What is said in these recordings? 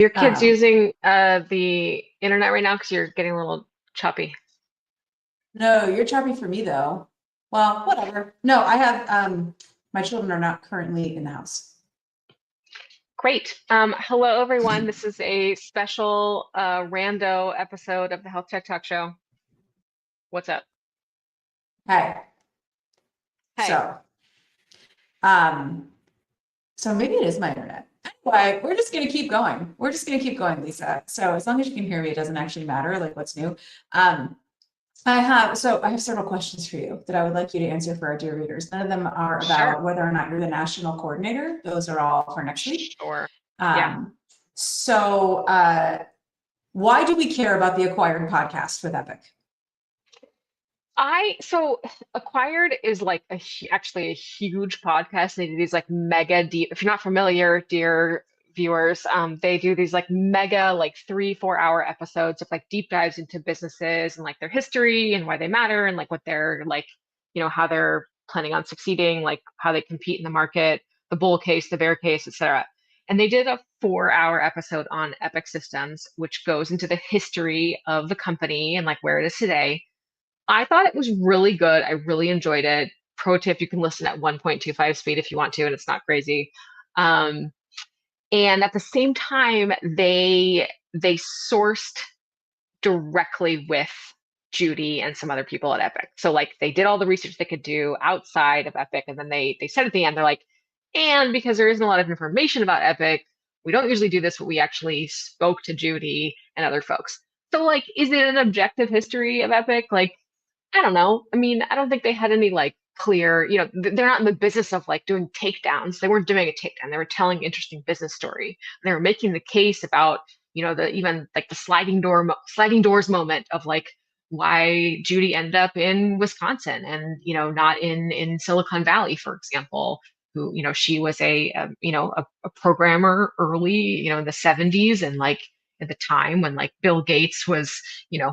Your kid's Um, using the internet right now because you're getting a little choppy. no, you're choppy for me though. Well, whatever. No, I have, my children are not currently in the house. Great. Hello, everyone. This is a special rando episode of the Health Tech Talk Show. What's up? Hey, Hey. so, um, so maybe it is my internet. Anyway, we're just gonna keep going. We're just gonna keep going, Lisa. So as long as you can hear me, it doesn't actually matter, like what's new. Um, I have several questions for you that I would like you to answer for our dear readers. None of them are Sure. about whether or not you're the national coordinator. Those are all for next week. Sure. Yeah. Um, so why do we care about the Acquired podcast with Epic? So Acquired is like actually a huge podcast. They do these like mega deep. If you're not familiar, dear viewers, they do these like mega like 3-4 hour episodes of like deep dives into businesses and like their history and why they matter and like what they're like, how they're planning on succeeding, like how they compete in the market, the bull case, the bear case, etc. And they did a 4 hour episode on Epic Systems, which goes into the history of the company and like where it is today. I thought it was really good. I really enjoyed it. Pro tip, you can listen at 1.25 speed if you want to, and it's not crazy. Um, and at the same time, they sourced directly with Judy and some other people at Epic. So like they did all the research they could do outside of Epic, and then they said at the end, they're like, and because there isn't a lot of information about Epic, we don't usually do this, but we actually spoke to Judy and other folks. So like, is it an objective history of Epic? Like, I don't know. I mean, I don't think they had any like clear, they're not in the business of like doing takedowns. They weren't doing a takedown. They were telling an interesting business story. They were making the case about, the even like the sliding doors moment of like why Judy ended up in Wisconsin and, not in Silicon Valley, for example, who, she was a programmer early, in the 70s and like at the time when like Bill Gates was,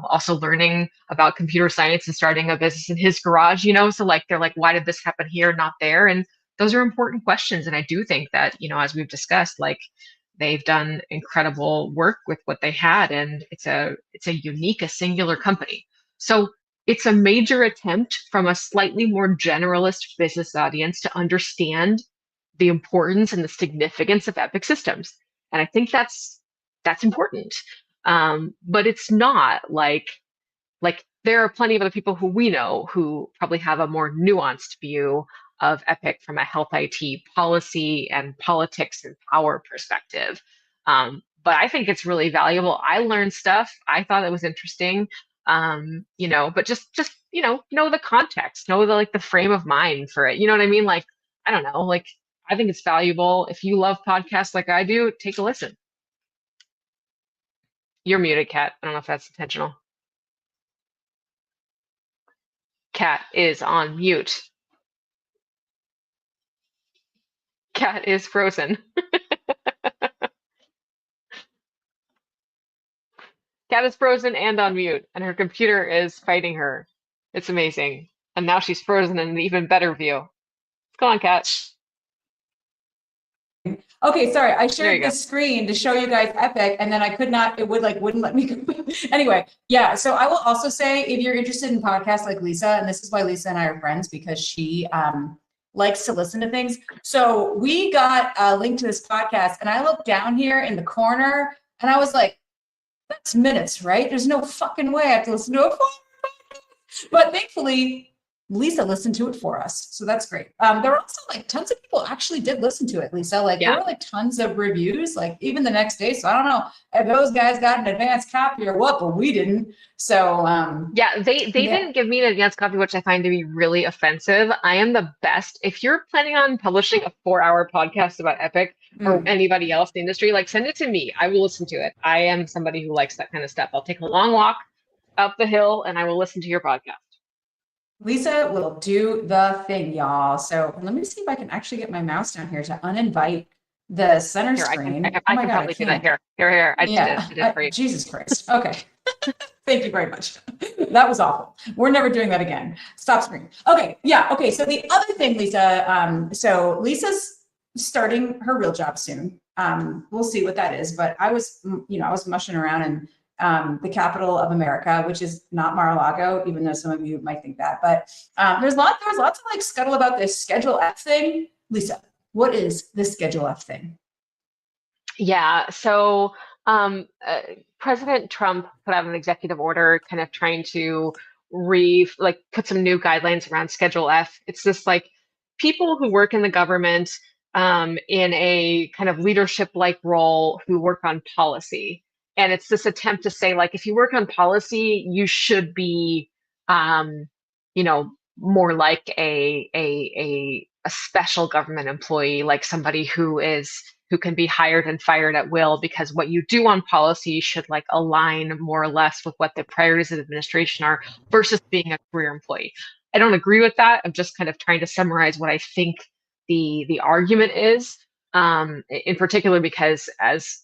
also learning about computer science and starting a business in his garage, so like they're like, why did this happen here, not there? And those are important questions. And I do think that, as we've discussed, like they've done incredible work with what they had, and it's a unique, a singular company. So it's a major attempt from a slightly more generalist business audience to understand the importance and the significance of Epic Systems. And I think that's important. But it's not like there are plenty of other people who we know who probably have a more nuanced view of Epic from a health IT policy and politics and power perspective. But I think it's really valuable. I learned stuff. I thought it was interesting. But just know the context, know the like the frame of mind for it. You know what I mean? Like, I don't know, like I think it's valuable. If you love podcasts like I do, take a listen. You're muted, Kat. I don't know if that's intentional. Kat is on mute. Kat is frozen. Kat is frozen and on mute, and her computer is fighting her. It's amazing. And now she's frozen in an even better view. Go on, Kat. Okay, sorry, I There you shared go. this screen to show you guys Epic, and then I could not, it wouldn't let me go. Anyway, yeah, so I will also say, if you're interested in podcasts like Lisa, and this is why Lisa and I are friends, because she likes to listen to things. So we got a link to this podcast, and I looked down here in the corner, and I was like, that's minutes, right? There's no fucking way I have to listen to it. But thankfully, Lisa listened to it for us. So that's great. There were also like tons of people actually did listen to it, Lisa. Like there Yeah. were like tons of reviews, like even the next day. So I don't know if those guys got an advanced copy or what, but we didn't. So Yeah, they yeah. didn't give me an advanced copy, which I find to be really offensive. I am the best. If you're planning on publishing a 4 hour podcast about Epic or Mm. anybody else in the industry, like send it to me. I will listen to it. I am somebody who likes that kind of stuff. I'll take a long walk up the hill and I will listen to your podcast. Lisa will do the thing, y'all. So let me see if I can actually get my mouse down here to uninvite the center Here, screen. Oh I my can God, I probably do that. can't. Here. I did it. Yeah, I did it for you. Jesus Christ. Okay. Thank you very much. That was awful. We're never doing that again. Stop screen. Okay. Yeah. Okay. So the other thing, Lisa, so Lisa's starting her real job soon. We'll see what that is. But I was, I was mushing around in the capital of America, which is not Mar-a-Lago, even though some of you might think that. But there was lots of like scuttle about this Schedule F thing. Lisa, what is this Schedule F thing? Yeah, so President Trump put out an executive order kind of trying to put some new guidelines around Schedule F. It's just like people who work in the government in a kind of leadership-like role who work on policy. And it's this attempt to say, like, if you work on policy, you should be, um, more like a special government employee, like somebody who can be hired and fired at will, because what you do on policy should like align more or less with what the priorities of the administration are versus being a career employee. I don't agree with that. I'm just kind of trying to summarize what I think the argument is, in particular because as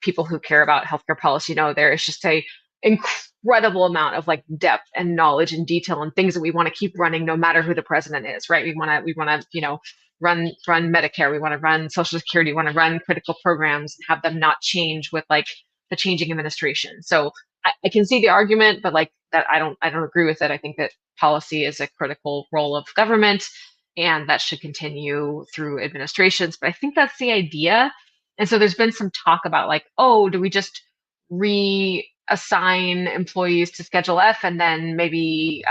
people who care about healthcare policy know, there is just a incredible amount of like depth and knowledge and detail and things that we want to keep running no matter who the president is, right? We want to run Medicare, we want to run Social Security, we want to run critical programs and have them not change with like the changing administration. So I can see the argument, but like that I don't agree with it. I think that policy is a critical role of government and that should continue through administrations. But I think that's the idea. And so there's been some talk about like, oh, do we just reassign employees to Schedule F and then maybe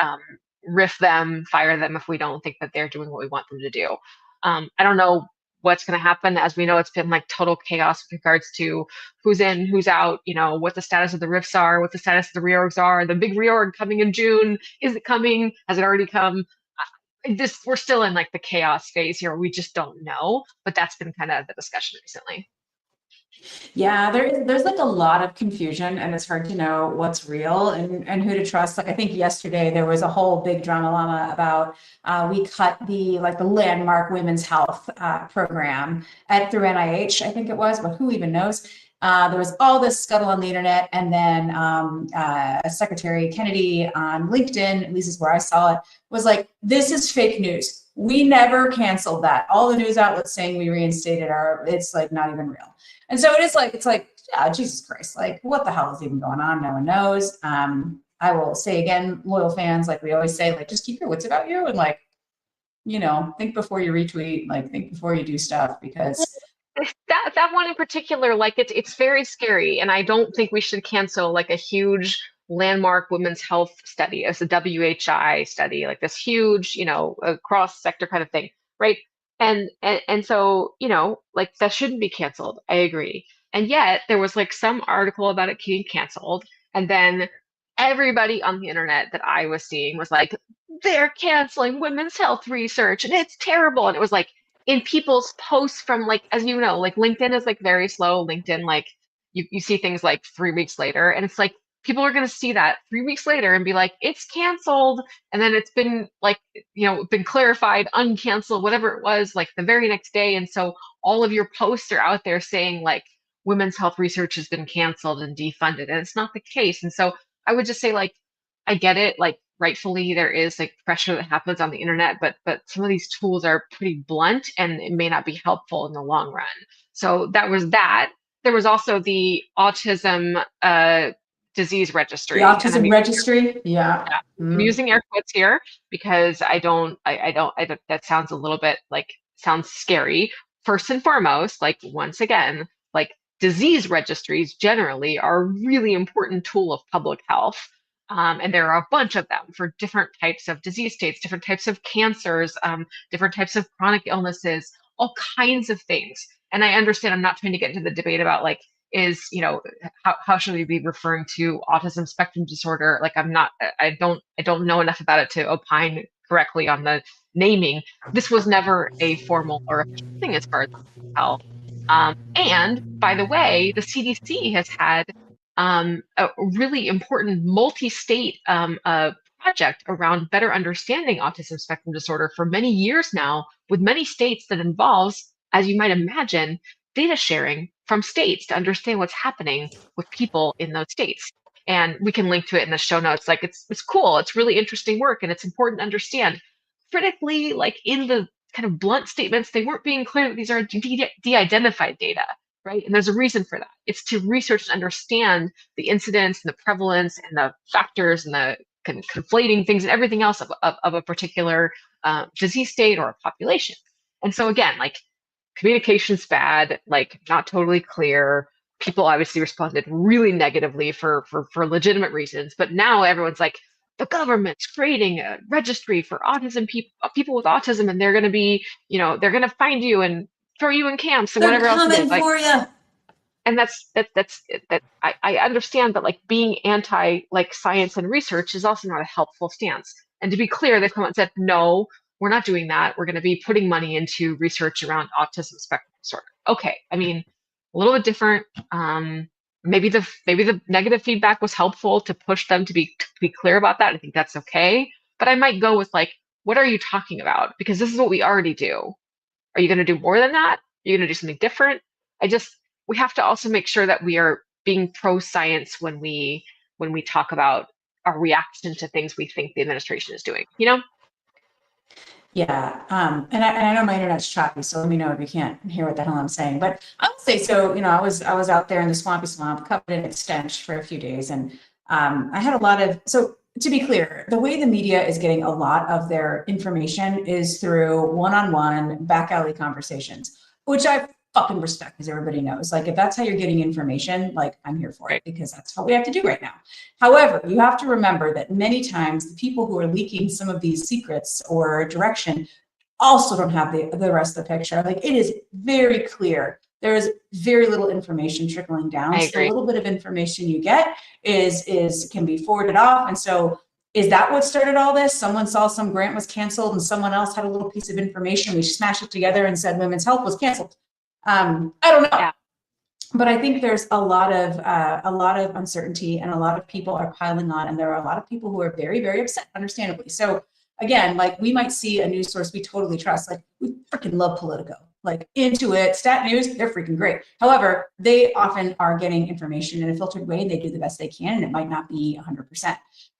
riff them, fire them if we don't think that they're doing what we want them to do. I don't know what's going to happen. As we know, it's been like total chaos with regards to who's in, who's out, what the status of the RIFs are, what the status of the reorgs are, the big reorg coming in June. Is it coming? Has it already come? We're still in like the chaos phase here. We just don't know, but that's been kind of the discussion recently. Yeah, there's like a lot of confusion and it's hard to know what's real and who to trust. Like I think yesterday there was a whole big drama llama about we cut the landmark women's health program through NIH, I think it was, but who even knows? There was all this scuttle on the internet, and then Secretary Kennedy on LinkedIn, at least is where I saw it, was like, this is fake news. We never canceled that. All the news outlets saying we reinstated it's like not even real. And so it's like, yeah, Jesus Christ, like what the hell is even going on? No one knows. I will say again, loyal fans, like we always say, like just keep your wits about you and like, think before you retweet, like think before you do stuff, because that one in particular, like it's very scary, and I don't think we should cancel like a huge landmark women's health study as a WHI study, like this huge, cross sector kind of thing, right? And so, like that shouldn't be canceled. I agree. And yet there was like some article about it getting canceled, and then everybody on the internet that I was seeing was like, they're canceling women's health research and it's terrible. And it was like in people's posts from like, as you know, like LinkedIn is like very slow. LinkedIn, like you see things like 3 weeks later, and it's like people are going to see that 3 weeks later and be like, it's canceled. And then it's been like, been clarified, uncanceled, whatever it was, like the very next day. And so all of your posts are out there saying like women's health research has been canceled and defunded. And it's not the case. And so I would just say, like, I get it. Like, rightfully, there is like pressure that happens on the internet, but some of these tools are pretty blunt, and it may not be helpful in the long run. So that was that. There was also the autism disease registry. The autism registry, yeah. I'm using air quotes here because I don't. That sounds a little bit like sounds scary. First and foremost, like once again, like disease registries generally are a really important tool of public health. And there are a bunch of them for different types of disease states, different types of cancers, different types of chronic illnesses, all kinds of things. And I understand I'm not trying to get into the debate about like, how should we be referring to autism spectrum disorder? Like I don't know enough about it to opine correctly on the naming. This was never a formal or official thing as far as I can tell. And by the way, the CDC has had a really important multi-state project around better understanding autism spectrum disorder for many years now, with many states that involves, as you might imagine, data sharing from states to understand what's happening with people in those states. And we can link to it in the show notes. Like it's cool. It's really interesting work, and it's important to understand. Critically, like in the kind of blunt statements, they weren't being clear that these are de-identified data. right? And there's a reason for that. It's to research and understand the incidence and the prevalence and the factors and the conflating things and everything else of a particular disease state or a population. And so again, like communication's bad, like not totally clear. People obviously responded really negatively for legitimate reasons, but now everyone's like, the government's creating a registry for autism people with autism, and they're going to be, they're going to find you and throw you in camps and They're whatever else it coming is. Like, for you. and I understand that like being anti like science and research is also not a helpful stance. And to be clear, they've come out and said, no, we're not doing that. We're going to be putting money into research around autism spectrum disorder. Okay, I mean, a little bit different. Maybe the negative feedback was helpful to push them to be clear about that. I think that's okay. But I might go with like, what are you talking about? Because this is what we already do. Are you going to do more than that? Are you going to do something different? We have to also make sure that we are being pro-science when we talk about our reaction to things we think the administration is doing, Yeah, and I know my internet's choppy, so let me know if you can't hear what the hell I'm saying. But I would say so. I was out there in the swampy swamp, covered in its stench for a few days, and I had a lot of. So to be clear, the way the media is getting a lot of their information is through one-on-one back alley conversations, which I fucking respect, as everybody knows. Like, if that's how you're getting information, like, I'm here for it, because that's what we have to do right now. However, you have to remember that many times the people who are leaking some of these secrets or direction also don't have the rest of the picture. Like, it is very clear. There is very little information trickling down. I So agree. the little bit of information you get can be forwarded off. And so is that what started all this? Someone saw some grant was canceled and someone else had a little piece of information. We smashed it together and said women's health was canceled. I don't know. Yeah. But I think there's a lot of uncertainty, and a lot of people are piling on, and there are a lot of people who are very, very upset, understandably. So again, like, we might see a news source we totally trust. Like, we freaking love Politico, like Intuit, Stat News, they're freaking great. However, they often are getting information in a filtered way, and they do the best they can, and it might not be 100%.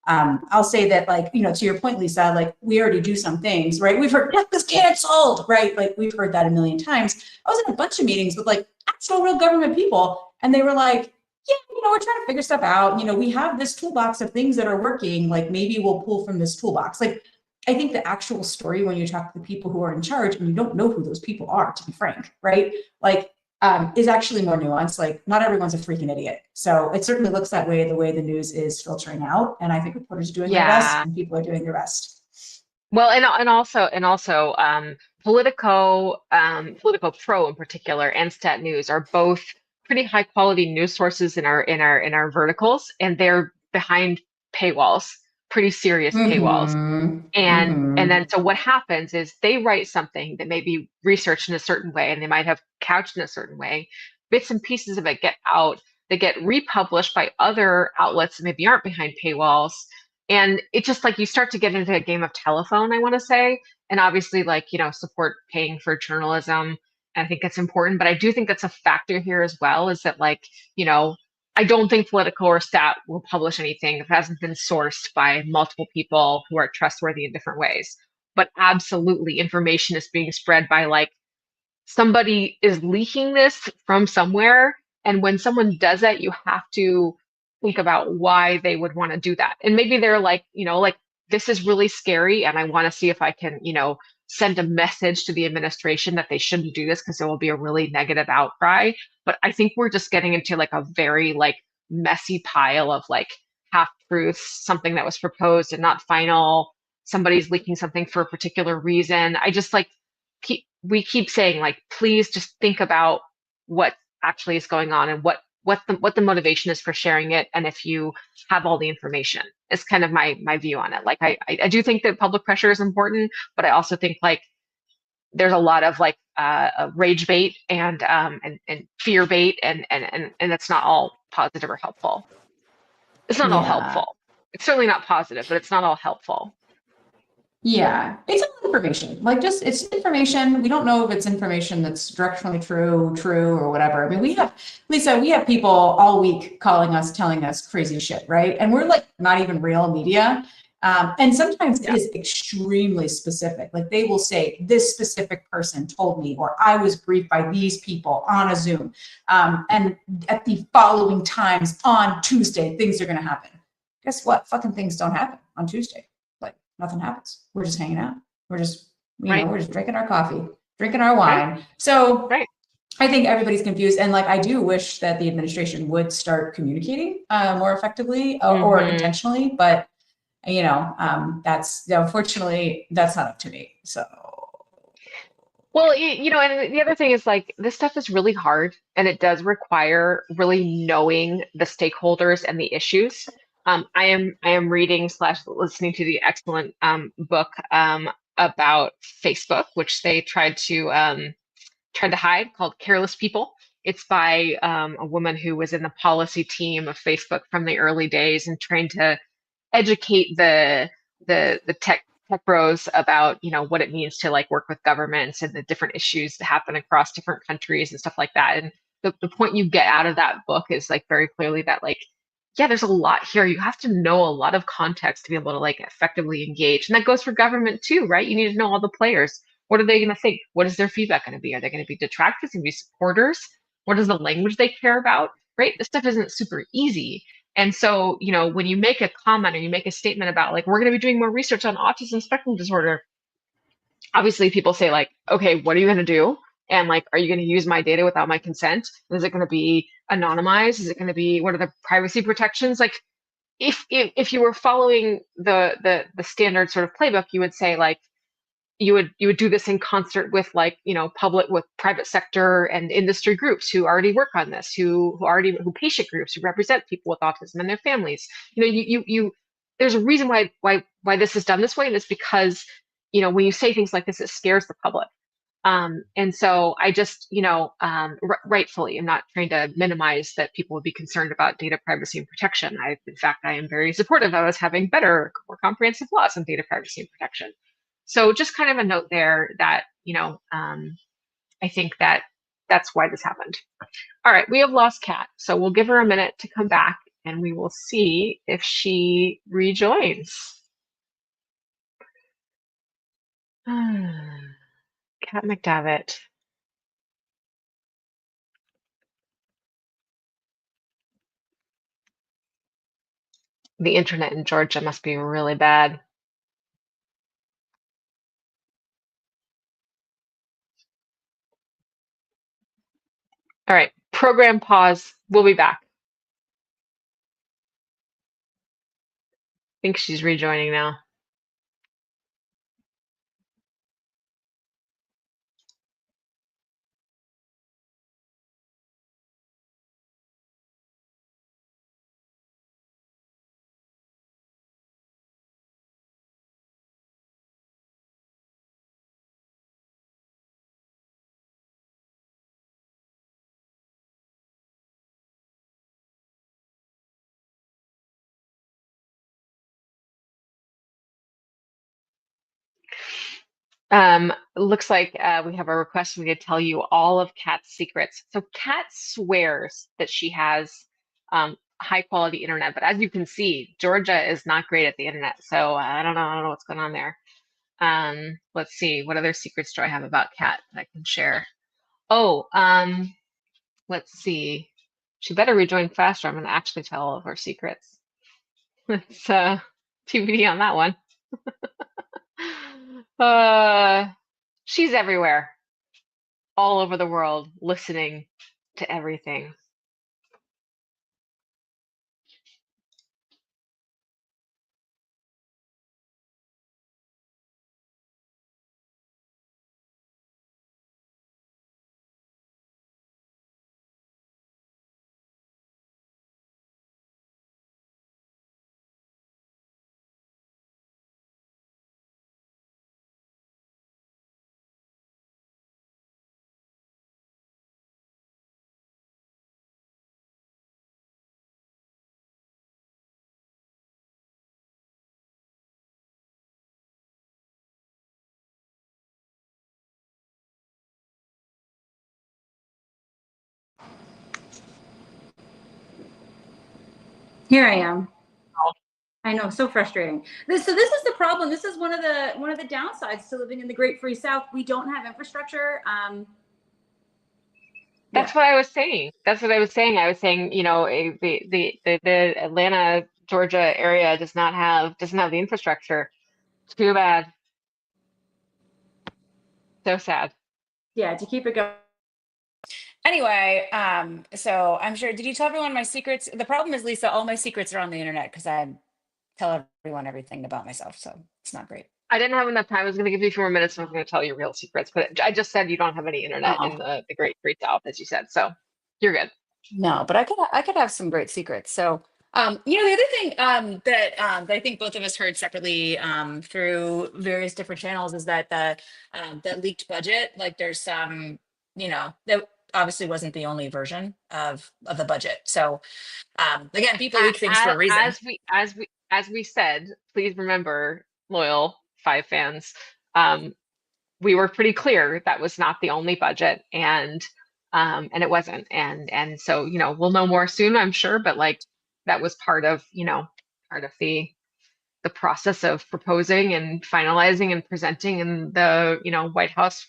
I'll say that, like, to your point, Lisa, like, we already do some things, right? We've heard tech is canceled, right? Like, we've heard that a million times. I was in a bunch of meetings with like actual real government people, and they were like, yeah, we're trying to figure stuff out. We have this toolbox of things that are working. Like, maybe we'll pull from this toolbox. Like, I think the actual story, when you talk to the people who are in charge, and you don't know who those people are, to be frank, right? Like, is actually more nuanced. Like, not everyone's a freaking idiot. So it certainly looks that way, the way the news is filtering out. And I think reporters are doing their best, and people are doing their best. Well, and also Politico Pro in particular and Stat News are both pretty high quality news sources in our verticals, and they're behind paywalls, pretty serious paywalls. And then so what happens is they write something that may be researched in a certain way, and they might have couched in a certain way. Bits and pieces of it get out. They get republished by other outlets that maybe aren't behind paywalls. And it's just like you start to get into a game of telephone, I want to say. And obviously, like, support paying for journalism. And I think that's important. But I do think that's a factor here as well, is that, like, I don't think Politico or Stat will publish anything that hasn't been sourced by multiple people who are trustworthy in different ways. But absolutely, information is being spread by, like, somebody is leaking this from somewhere. And when someone does that, you have to think about why they would want to do that. And maybe they're like, like, this is really scary, and I want to see if I can, send a message to the administration that they shouldn't do this because there will be a really negative outcry. But I think we're just getting into like a very like messy pile of like half truths, something that was proposed and not final. Somebody's leaking something for a particular reason. I just like we keep saying, like, please just think about what actually is going on and what the motivation is for sharing it, and if you have all the information. It's kind of my view on it. Like, I do think that public pressure is important, but I also think like there's a lot of like rage bait and fear bait, and that's not all positive or helpful. It's not all helpful. It's certainly not positive, but it's not all helpful. Yeah, it's all information. Like, just, it's information. We don't know if it's information that's directionally true or whatever. I mean, we have people all week calling us, telling us crazy shit, right? And we're like not even real media. And sometimes it is extremely specific. Like they will say, this specific person told me, or I was briefed by these people on a Zoom. And at the following times on Tuesday, things are going to happen. Guess what? Fucking things don't happen on Tuesday. Like nothing happens. We're just hanging out. We're just, we're just drinking our coffee, drinking our wine. So I think everybody's confused. And like, I do wish that the administration would start communicating more effectively or intentionally, but that's unfortunately that's not up to me. So. Well, and the other thing is like this stuff is really hard and it does require really knowing the stakeholders and the issues. I am reading slash listening to the excellent book about Facebook, which they tried to hide, called Careless People. It's by a woman who was in the policy team of Facebook from the early days and trying to educate the tech bros about what it means to like work with governments and the different issues that happen across different countries and stuff like that. And the point you get out of that book is like very clearly that like yeah, there's a lot here. You have to know a lot of context to be able to like effectively engage. And that goes for government too, right? You need to know all the players. What are they going to think? What is their feedback going to be? Are they going to be detractors? Going to be supporters? What is the language they care about? Right? This stuff isn't super easy. And so, when you make a comment or you make a statement about like, we're going to be doing more research on autism spectrum disorder, obviously people say like, okay, what are you going to do? And like, are you going to use my data without my consent? Is it going to be anonymized? Is it going to be, what are the privacy protections? Like, if you were following the standard sort of playbook, you would say like, you would do this in concert with like public with private sector and industry groups who already work on this, who patient groups who represent people with autism and their families. You there's a reason why this is done this way, and it's because when you say things like this, it scares the public. And so I just, rightfully, I'm not trying to minimize that people would be concerned about data privacy and protection. In fact, I am very supportive of us having better, more comprehensive laws on data privacy and protection. So just kind of a note there that, I think that that's why this happened. All right, we have lost Kat, so we'll give her a minute to come back and we will see if she rejoins. Kat McDavitt. The internet in Georgia must be really bad. All right, program pause. We'll be back. I think she's rejoining now. Looks like we have a request for me to tell you all of Kat's secrets. So Kat swears that she has high quality internet, but as you can see, Georgia is not great at the internet. So I don't know what's going on there. Let's see, what other secrets do I have about Kat that I can share? Oh, let's see. She better rejoin faster. I'm going to actually tell all of her secrets. It's TBD on that one. She's everywhere, all over the world, listening to everything. Here I am. I know, so frustrating. So this is the problem. This is one of the downsides to living in the Great Free South. We don't have infrastructure. Yeah, That's what I was saying. That's what I was saying. I was saying, the Atlanta, Georgia area doesn't have the infrastructure. Too bad. So sad. yeah. To keep it going. Anyway, so I'm sure. Did you tell everyone my secrets? The problem is, Lisa, all my secrets are on the internet because I tell everyone everything about myself. So it's not great. I didn't have enough time. I was going to give you a few more minutes, and I was going to tell you real secrets, but I just said you don't have any internet in Oh. the Great Great South, as you said. So you're good. No, but I could have some great secrets. So, the other thing that I think both of us heard separately through various different channels is that the leaked budget, like there's some, that obviously wasn't the only version of the budget. So, again, people leak things for a reason. As we said, please remember, loyal Five fans, um, we were pretty clear that was not the only budget, and it wasn't, and so we'll know more soon, I'm sure, but like that was part of the process of proposing and finalizing and presenting in the White House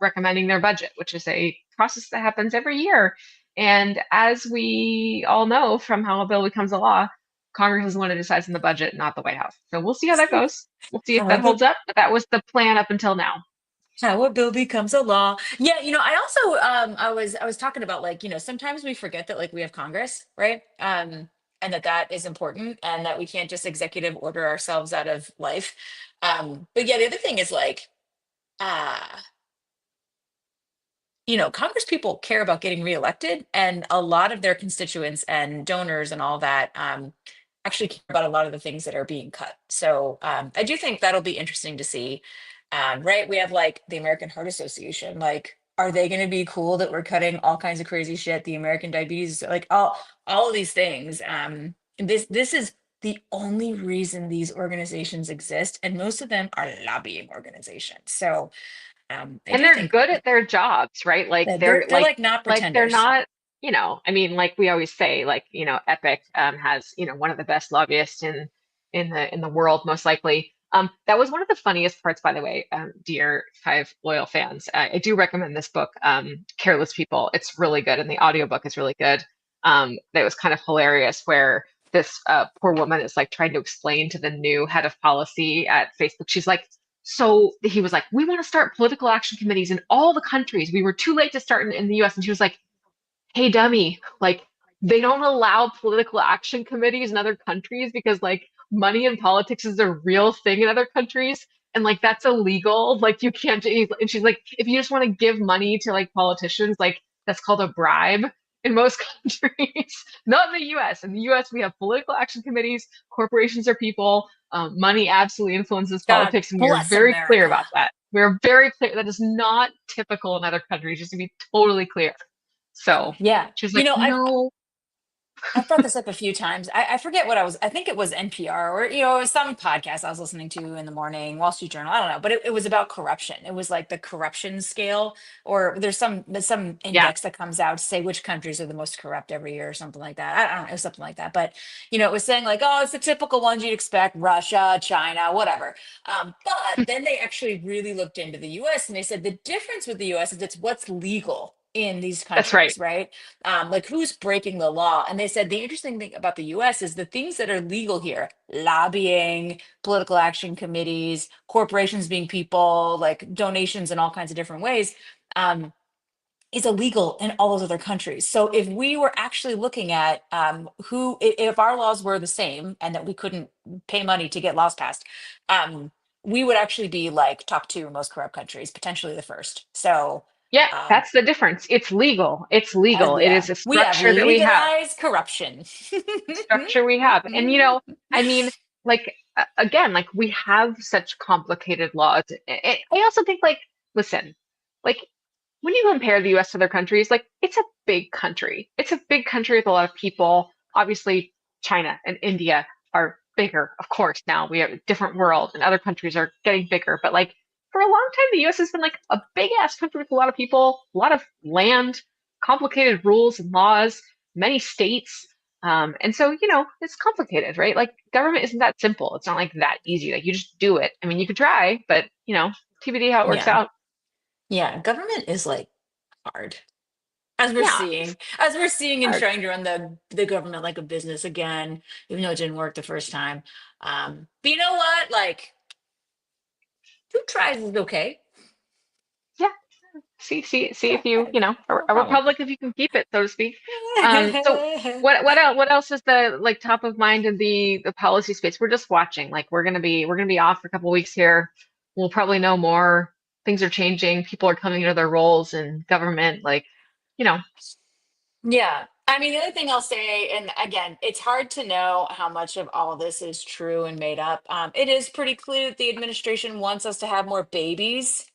recommending their budget, which is a process that happens every year. And as we all know from how a bill becomes a law, Congress is the one who decides on the budget, not the White House. So we'll see how that goes. We'll see if that However, holds up. But that was the plan up until now. how a bill becomes a law. Yeah, I also I was talking about, like, sometimes we forget that, like, we have Congress, right? And that is important, and that we can't just executive order ourselves out of life. But yeah, the other thing is, like, uh Congress people care about getting reelected, and a lot of their constituents and donors and all that actually care about a lot of the things that are being cut. So I do think that'll be interesting to see. Right? We have, like, the American Heart Association. Like, are they going to be cool that we're cutting all kinds of crazy shit? The American Diabetes, like all of these things. This is the only reason these organizations exist, and most of them are lobbying organizations. So I And do they're think good at their jobs, right? Like that they're they're like not they're pretenders. not, I mean, like we always say, like, Epic has, one of the best lobbyists in the world, most likely. That was one of the funniest parts, by the way, dear Five loyal fans. I do recommend this book, Careless People. It's really good, and the audiobook is really good. That was kind of hilarious where this poor woman is like trying to explain to the new head of policy at Facebook. She's like, so he was like, we want to start political action committees in all the countries. We were too late to start in the US. And she was like, hey, dummy, like they don't allow political action committees in other countries because like money in politics is a real thing in other countries. And like that's illegal. Like you can't. And she's like, if you just want to give money to like politicians, like that's called a bribe in most countries, not in the US. In the US, we have political action committees. Corporations are people. Money absolutely influences God politics, and we are bless very clear America. about that. We're very clear that is not typical in other countries, just to be totally clear. So Yeah. she was like, no. I've brought this up a few times. I forget what I think it was NPR, or, it was some podcast I was listening to in the morning, Wall Street Journal. I don't know, but it was about corruption. It was like the corruption scale, or there's some Yeah, index that comes out to say which countries are the most corrupt every year or something like that. I don't know, it was something like that. But, it was saying, like, oh, it's the typical ones you'd expect: Russia, China, whatever. But then they actually really looked into the US, and they said the difference with the US is it's what's legal in these that's right. countries, right? Like, who's breaking the law. And they said the interesting thing about the US is the things that are legal here: lobbying, political action committees, corporations being people, like donations in all kinds of different ways, um, is illegal in all those other countries. So if we were actually looking at if our laws were the same and that we couldn't pay money to get laws passed, um, we would actually be like top two most corrupt countries, potentially the first. So, Yeah, um, that's the difference. It's legal. It's legal. It yeah, is a we have structure that we have. legalized corruption. Structure we have. And I mean, like again, like we have such complicated laws. I also think like, listen, like when you compare the US to other countries, like it's a big country. It's a big country with a lot of people. Obviously, China and India are bigger, of course. Now we have a different world, and other countries are getting bigger. But like for a long time, the US has been like a big ass country with a lot of people, a lot of land, complicated rules and laws, many states. And so, it's complicated, right? Like government isn't that simple. It's not like that easy. Like you just do it. I mean, you could try, but TBD how it works Yeah. out. Yeah. Government is like hard. Yeah, As we're seeing and hard. trying to run the government like a business again, even though it didn't work the first time. But you know what? Like 2 tries is okay. Yeah. See if Yeah, a no problem. republic if you can keep it, so to speak. So what else is the like top of mind in the policy space? We're just watching. Like we're gonna be off for a couple weeks here. We'll probably know more. Things are changing. People are coming into their roles in government. Like, you know, Yeah. I mean, the other thing I'll say, and again, it's hard to know how much of all this is true and made up. It is pretty clear that the administration wants us to have more babies.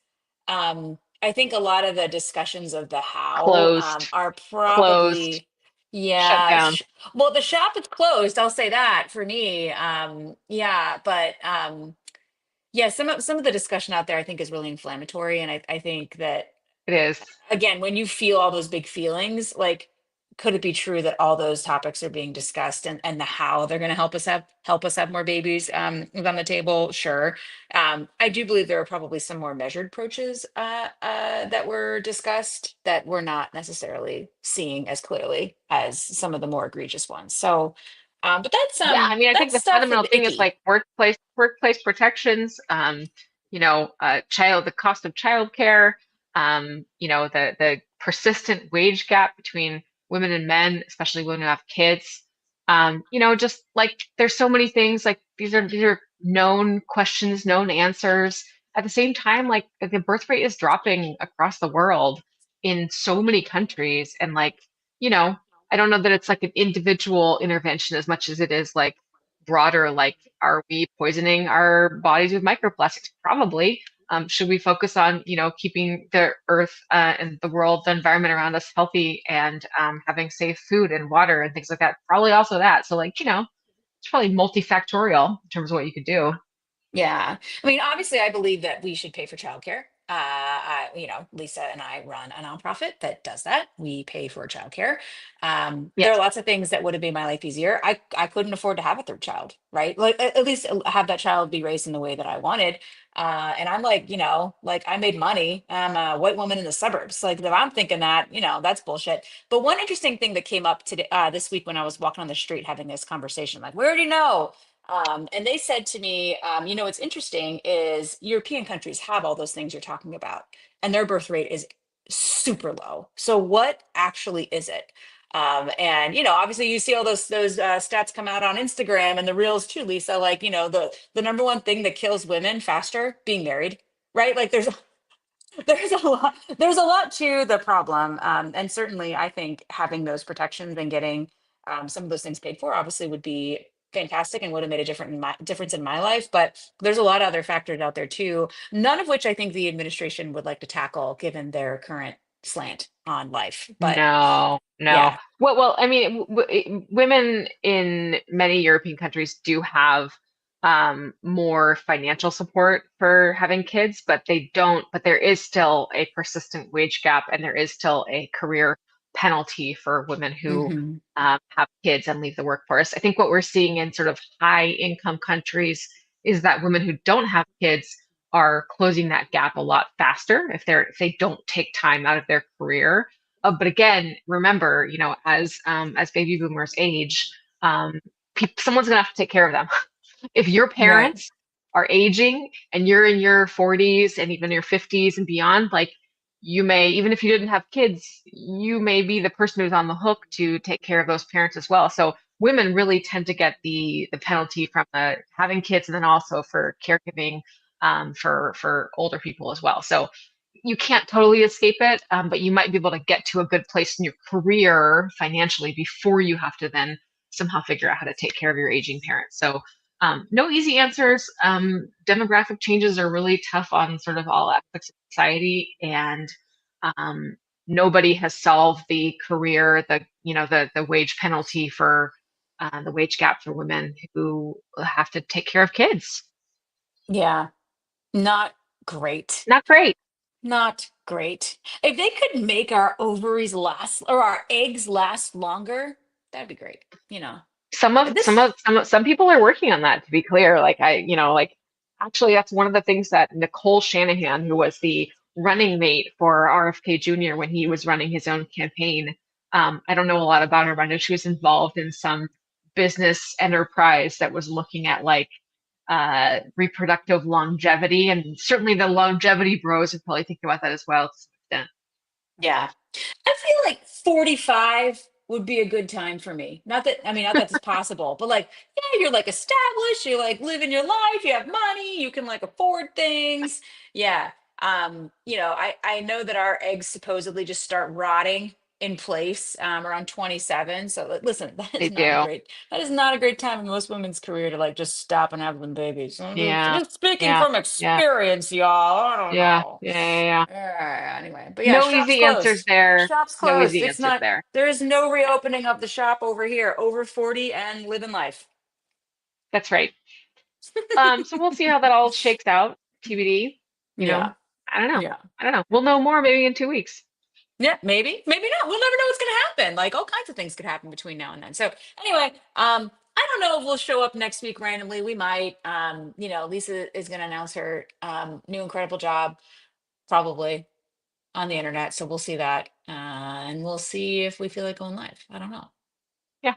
I think a lot of the discussions of the how closed, are closed, probably, shut yeah. down. Well, the shop is closed. I'll say that for me. Yeah, but yeah, some of the discussion out there I think is really inflammatory, and I think that It is. again, when you feel all those big feelings, like, could it be true that all those topics are being discussed and the how they're going to help us have more babies is on the table? Sure. I do believe there are probably some more measured approaches that were discussed that we're not necessarily seeing as clearly as some of the more egregious ones. So, but that's Yeah, I mean, I that think the stuff is fundamental thing is icky. like workplace protections, the cost of childcare, the persistent wage gap between women and men, especially women who have kids. Just like there's so many things like these are known questions, known answers. At the same time, like the birth rate is dropping across the world in so many countries, and like, you know. I don't know that it's like an individual intervention as much as it is like broader, like, are we poisoning our bodies with microplastics? Probably. Should we focus on, keeping the earth and the world, the environment around us healthy and having safe food and water and things like that? Probably also that. So like, it's probably multifactorial in terms of what you could do. Yeah. I mean, obviously, I believe that we should pay for childcare. Lisa and I run a nonprofit that does that. We pay for childcare. There are Yes. lots of things that would have made my life easier. I couldn't afford to have a third child, right? Like at least have that child be raised in the way that I wanted. And I'm like, like I made money. I'm a white woman in the suburbs. Like if I'm thinking that, that's bullshit. But one interesting thing that came up today, this week when I was walking on the street having this conversation, like, we already know. And they said to me, what's interesting is European countries have all those things you're talking about, and their birth rate is super low. So what actually is it? And obviously you see all those stats come out on Instagram and the reels too, Lisa. Like the number one thing that kills women faster, being married, right? Like there's a lot to the problem, and certainly I think having those protections and getting some of those things paid for obviously would be fantastic and would have made a difference in my life. But there's a lot of other factors out there too, none of which I think the administration would like to tackle given their current slant on life. But No, no. yeah. Well, I mean, women in many European countries do have more financial support for having kids, but they don't. But there is still a persistent wage gap, and there is still a career penalty for women who Hmm. have kids and leave the workforce. I think what we're seeing in sort of high income countries is that women who don't have kids are closing that gap a lot faster if they don't take time out of their career. But again, remember, as baby boomers age, someone's gonna have to take care of them. If your Right. parents are aging and you're in your 40s and even your 50s and beyond, like you may, even if you didn't have kids, you may be the person who's on the hook to take care of those parents as well. So women really tend to get the penalty from the having kids and then also for caregiving for older people as well. So you can't totally escape it, but you might be able to get to a good place in your career financially before you have to then somehow figure out how to take care of your aging parents. So no easy answers. Demographic changes are really tough on sort of all aspects of society, and um, nobody has solved the career, the wage penalty for the wage gap for women who have to take care of kids. Yeah. Not great. Not great. Not great. If they could make our ovaries last or our eggs last longer, That'd be great. You know, Some people are working on that, to be clear. Like like actually that's one of the things that Nicole Shanahan, who was the running mate for RFK Jr. when he was running his own campaign. I don't know a lot about her, but I know she was involved in some business enterprise that was looking at like reproductive longevity, and certainly the longevity bros are probably thinking about that as well to some extent. yeah. I feel like 45 would be a good time for me. Not that it's possible, but like, yeah, you're like established, you're like living your life, you have money, you can like afford things. Yeah. I know that our eggs supposedly just start rotting in place around 27. So listen, They do. that is not a great time in most women's career to like just stop and have them babies. Yeah. Just speaking Yeah. from Yeah. experience, y'all. I don't Yeah. know. Yeah. Yeah. Yeah. Anyway, but yeah, No shop's easy answers closed. there. Shop's No closed. easy It's answers not, there. there is no reopening of the shop over here, over 40 and living life. That's right. So we'll see how that all shakes out. TBD. You know, Yeah. I don't know. Yeah. I don't know. We'll know more maybe in 2 weeks. Yeah, maybe, maybe not. We'll never know what's gonna happen. Like all kinds of things could happen between now and then. So anyway, I don't know if we'll show up next week randomly. We might. Lisa is gonna announce her new incredible job probably on the internet. So we'll see that. And we'll see if we feel like going live. I don't know. Yeah,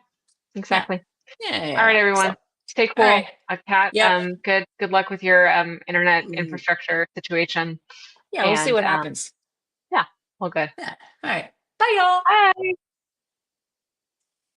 Yeah. exactly. Yeah. Yeah. All right, Yeah. So everyone. Stay all cool. right. Kat, Yep. good luck with your internet Mm, infrastructure situation. yeah, we'll see And what happens. yeah, all good. Yeah. All right. Bye, y'all. Bye.